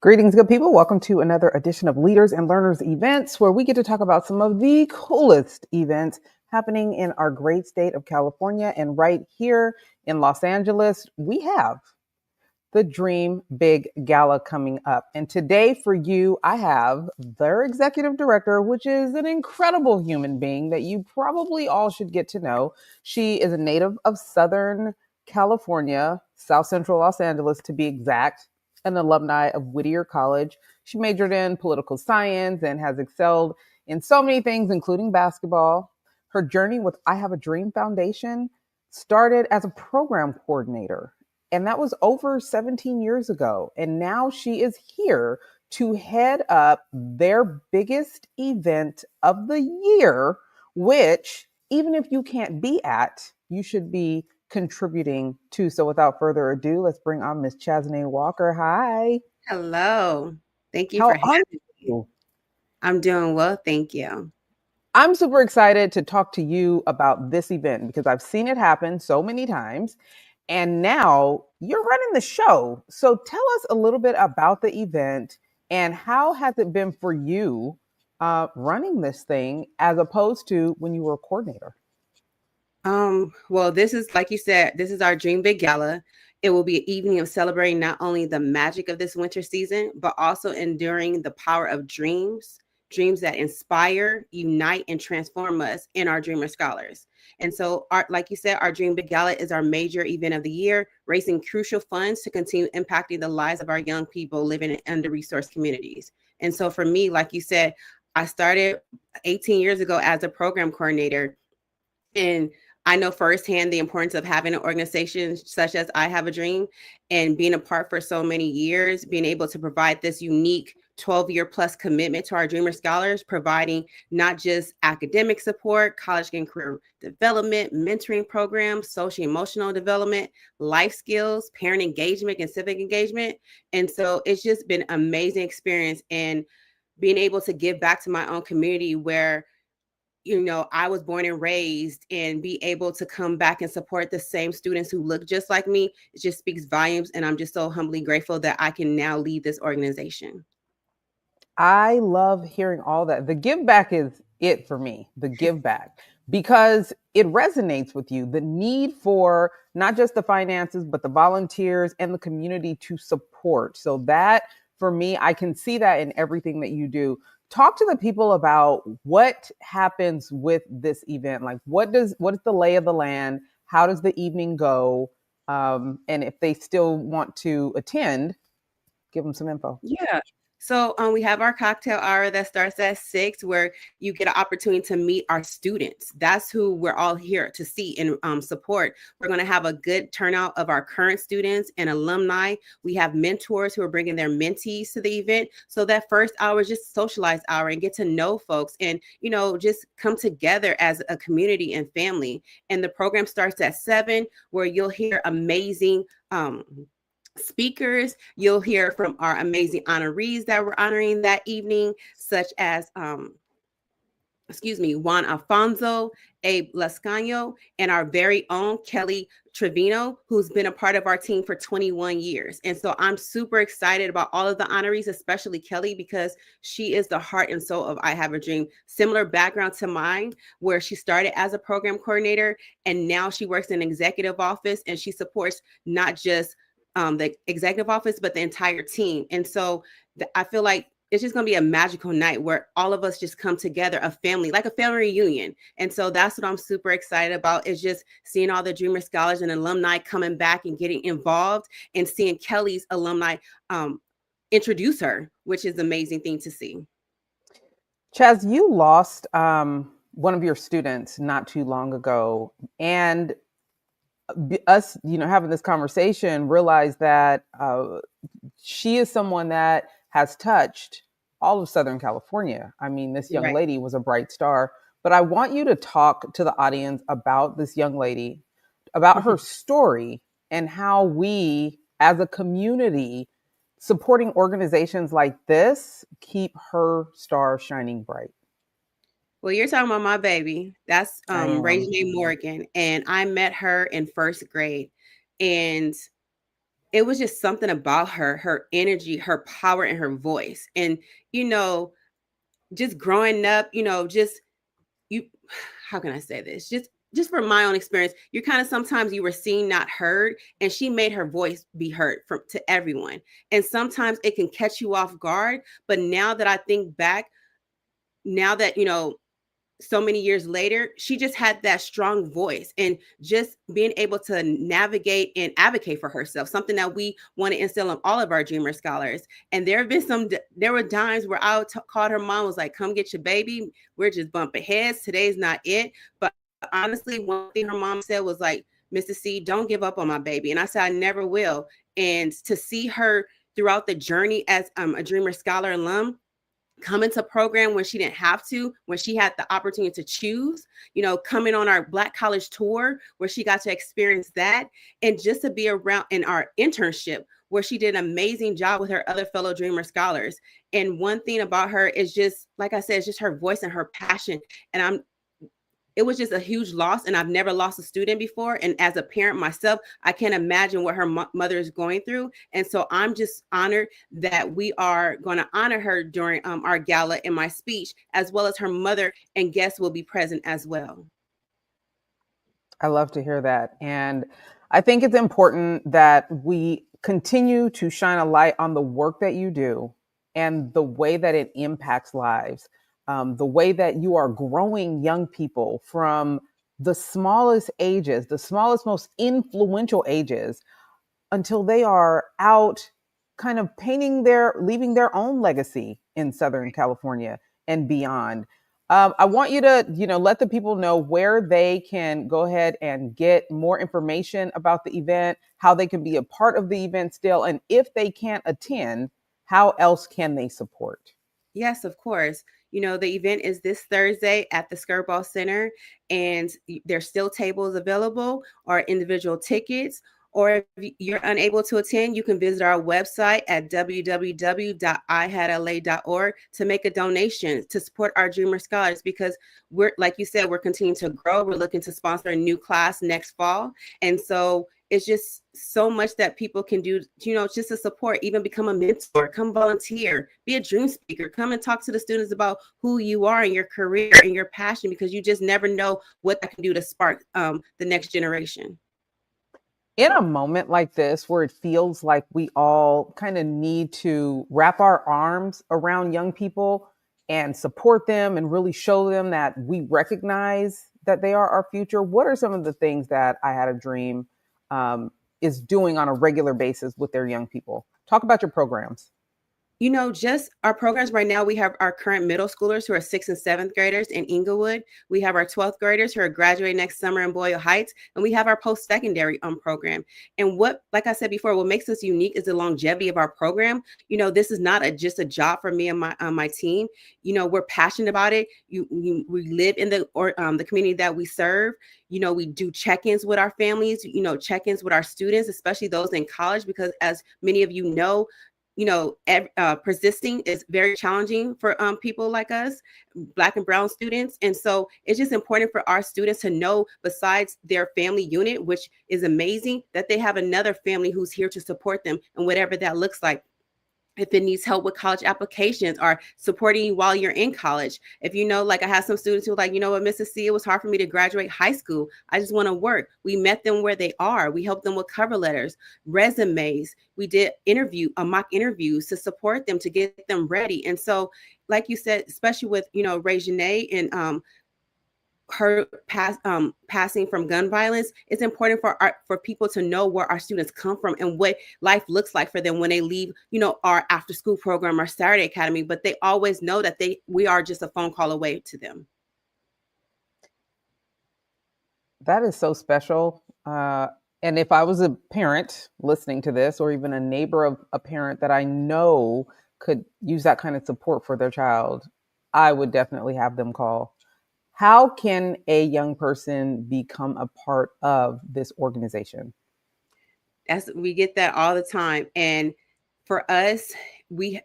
Greetings, good people. Welcome to another edition of Leaders and Learners Events, where we get to talk about some of the coolest events happening in our great state of California. And right here in Los Angeles, we have the Dream Big Gala coming up. And today for you, I have their executive director, which is an incredible human being that you probably all should get to know. She is a native of Southern California, South Central Los Angeles to be exact, an alumni of Whittier College. She majored in political science and has excelled in so many things, including basketball. Her journey with I Have a Dream Foundation started as a program coordinator, and that was over 17 years ago. And now she is here to head up their biggest event of the year, which, even if you can't be at, you should be contributing to. So without further ado, let's bring on Miss Chasney Walker. Hi. Hello. Thank you for How having are me. you? I'm doing well, thank you. I'm super excited to talk to you about this event because I've seen it happen so many times. And now you're running the show. So tell us a little bit about the event and how has it been for you running this thing as opposed to when you were a coordinator? Well, this is like you said, this is our Dream Big Gala. It will be an evening of celebrating not only the magic of this winter season, but also enduring the power of dreams, dreams that inspire, unite, and transform us in our dreamer scholars. And so, like you said, our Dream Big Gala is our major event of the year, raising crucial funds to continue impacting the lives of our young people living in under-resourced communities. And so, for me, like you said, I started 18 years ago as a program coordinator, and I know firsthand the importance of having an organization such as I Have a Dream and being a part for so many years, being able to provide this unique 12-year plus commitment to our Dreamer Scholars, providing not just academic support, college and career development, mentoring programs, social emotional development, life skills, parent engagement, and civic engagement. And so it's just been an amazing experience, and being able to give back to my own community where I was born and raised, and be able to come back and support the same students who look just like me. It just speaks volumes. And I'm just so humbly grateful that I can now lead this organization. I love hearing all that. The give back is it for me, the give back, because it resonates with you. The need for not just the finances, but the volunteers and the community to support. So, that for me, I can see that in everything that you do. Talk to the people about what happens with this event. Like, what is the lay of the land? How does the evening go? And if they still want to attend, give them some info. Yeah. So we have our cocktail hour that starts at 6, where you get an opportunity to meet our students. That's who we're all here to see and support. We're going to have a good turnout of our current students and alumni. We have mentors who are bringing their mentees to the event. So that first hour is just socialize hour and get to know folks, and just come together as a community and family. And the program starts at 7, where you'll hear amazing speakers. You'll hear from our amazing honorees that we're honoring that evening, such as Juan Alfonso, Abe Lascano, and our very own Kelly Trevino, who's been a part of our team for 21 years. And so I'm super excited about all of the honorees, especially Kelly, because she is the heart and soul of I Have a Dream. Similar background to mine, where she started as a program coordinator, and now she works in executive office, and she supports not just the executive office, but the entire team. And so I feel like it's just going to be a magical night where all of us just come together, a family, like a family reunion. And so that's what I'm super excited about, is just seeing all the Dreamer Scholars and alumni coming back and getting involved, and seeing Kelly's alumni introduce her, which is an amazing thing to see. Chaz, you lost one of your students not too long ago, and us, having this conversation, realized that she is someone that has touched all of Southern California. I mean, this young Right. lady was a bright star, but I want you to talk to the audience about this young lady, about her story, and how we, as a community, supporting organizations like this, keep her star shining bright. Well, you're talking about my baby. That's I am. Reginae Morgan, and I met her in first grade. And it was just something about her energy, her power, and her voice. And, you know, just growing up, just you, how can I say this? Just from my own experience, you're kind of sometimes you were seen, not heard, and she made her voice be heard from to everyone. And sometimes it can catch you off guard. But now that I think back, now that, so many years later, she just had that strong voice and just being able to navigate and advocate for herself, something that we want to instill in all of our Dreamer scholars. And there were times where called her mom, was like, come get your baby. We're just bumping heads. Today's not it. But honestly, one thing her mom said was like, Mrs. C, don't give up on my baby. And I said, I never will. And to see her throughout the journey as a Dreamer Scholar alum, come into program when she didn't have to, when she had the opportunity to choose, coming on our Black College tour where she got to experience that, and just to be around in our internship where she did an amazing job with her other fellow Dreamer scholars. And one thing about her is just, like I said, it's just her voice and her passion. And it was just a huge loss, and I've never lost a student before. And as a parent myself, I can't imagine what her mother is going through. And so I'm just honored that we are going to honor her during our gala in my speech, as well as her mother and guests will be present as well. I love to hear that. And I think it's important that we continue to shine a light on the work that you do and the way that it impacts lives, the way that you are growing young people from the smallest ages, the smallest, most influential ages, until they are out kind of leaving their own legacy in Southern California and beyond. I want you to, let the people know where they can go ahead and get more information about the event, how they can be a part of the event still, and if they can't attend, how else can they support? Yes, of course. The event is this Thursday at the Skirball Center, and there's still tables available or individual tickets. Or if you're unable to attend, you can visit our website at www.ihadla.org to make a donation to support our Dreamer Scholars, because we're, like you said, we're continuing to grow. We're looking to sponsor a new class next fall. And so it's just so much that people can do, just to support, even become a mentor, come volunteer, be a dream speaker, come and talk to the students about who you are and your career and your passion, because you just never know what that can do to spark the next generation. In a moment like this, where it feels like we all kind of need to wrap our arms around young people and support them and really show them that we recognize that they are our future, what are some of the things that I Had a Dream is doing on a regular basis with their young people? Talk about your programs. Just our programs right now, we have our current middle schoolers who are 6th and 7th graders in Inglewood. We have our 12th graders who are graduating next summer in Boyle Heights. And we have our post-secondary program. And what, like I said before, what makes us unique is the longevity of our program. This is not just a job for me and my team. We're passionate about it. We live in the community that we serve. We do check-ins with our families, check-ins with our students, especially those in college, because as many of you know, persisting is very challenging for people like us, Black and brown students. And so it's just important for our students to know, besides their family unit, which is amazing, that they have another family who's here to support them, and whatever that looks like. If it needs help with college applications or supporting you while you're in college. If like I have some students who are like, what, Mrs. C, it was hard for me to graduate high school. I just want to work. We met them where they are. We helped them with cover letters, resumes. We did mock interviews to support them, to get them ready. And so, like you said, especially with, Reginae and her passing from gun violence, it's important for people to know where our students come from and what life looks like for them when they leave, our after school program, our Saturday Academy. But they always know that we are just a phone call away to them. That is so special. And if I was a parent listening to this, or even a neighbor of a parent that I know could use that kind of support for their child, I would definitely have them call. How can a young person become a part of this organization? We get that all the time. And for us, we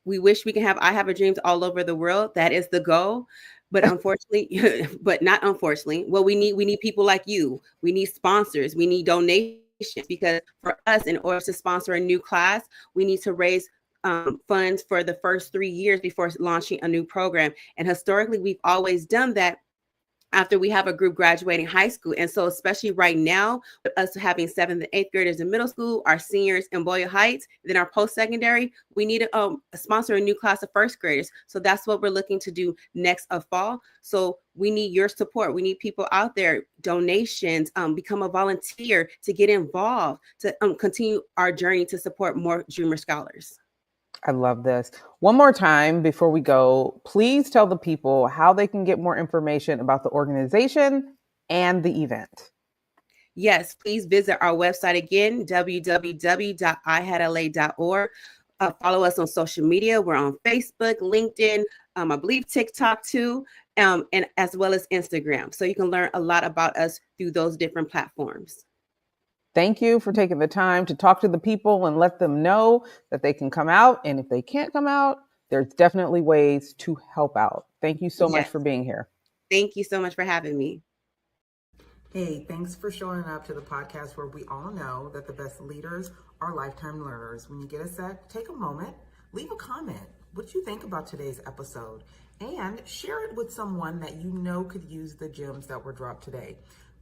wish we can have I Have a Dreams all over the world. That is the goal. But unfortunately, but not unfortunately, well, we need people like you. We need sponsors. We need donations. because for us, in order to sponsor a new class, we need to raise funds for the first 3 years before launching a new program. And historically, we've always done that after we have a group graduating high school. And so, especially right now, with us having 7th and 8th graders in middle school, our seniors in Boyle Heights, then our post-secondary, we need to sponsor a new class of first graders. So that's what we're looking to do next of fall. So we need your support. We need people out there, donations, become a volunteer to get involved, to continue our journey to support more Dreamer Scholars. I love this. One more time before we go, please tell the people how they can get more information about the organization and the event. Yes, please visit our website again, www.ihadla.org. Follow us on social media. We're on Facebook, LinkedIn, I believe TikTok too, and as well as Instagram. So you can learn a lot about us through those different platforms. Thank you for taking the time to talk to the people and let them know that they can come out. And if they can't come out, there's definitely ways to help out. Thank you so much for being here. Thank you so much for having me. Hey, thanks for showing up to the podcast where we all know that the best leaders are lifetime learners. When you get a sec, take a moment, leave a comment. What you think about today's episode, and share it with someone that you know could use the gems that were dropped today.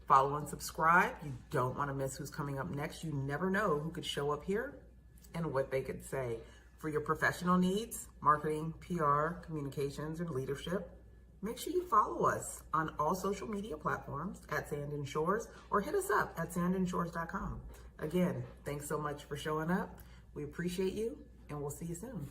Follow and subscribe. You don't want to miss who's coming up next. You never know who could show up here and what they could say. For your professional needs, marketing, PR, communications, and leadership, make sure you follow us on all social media platforms at Sand and Shores, or hit us up at sandandshores.com. Again, thanks so much for showing up. We appreciate you, and we'll see you soon.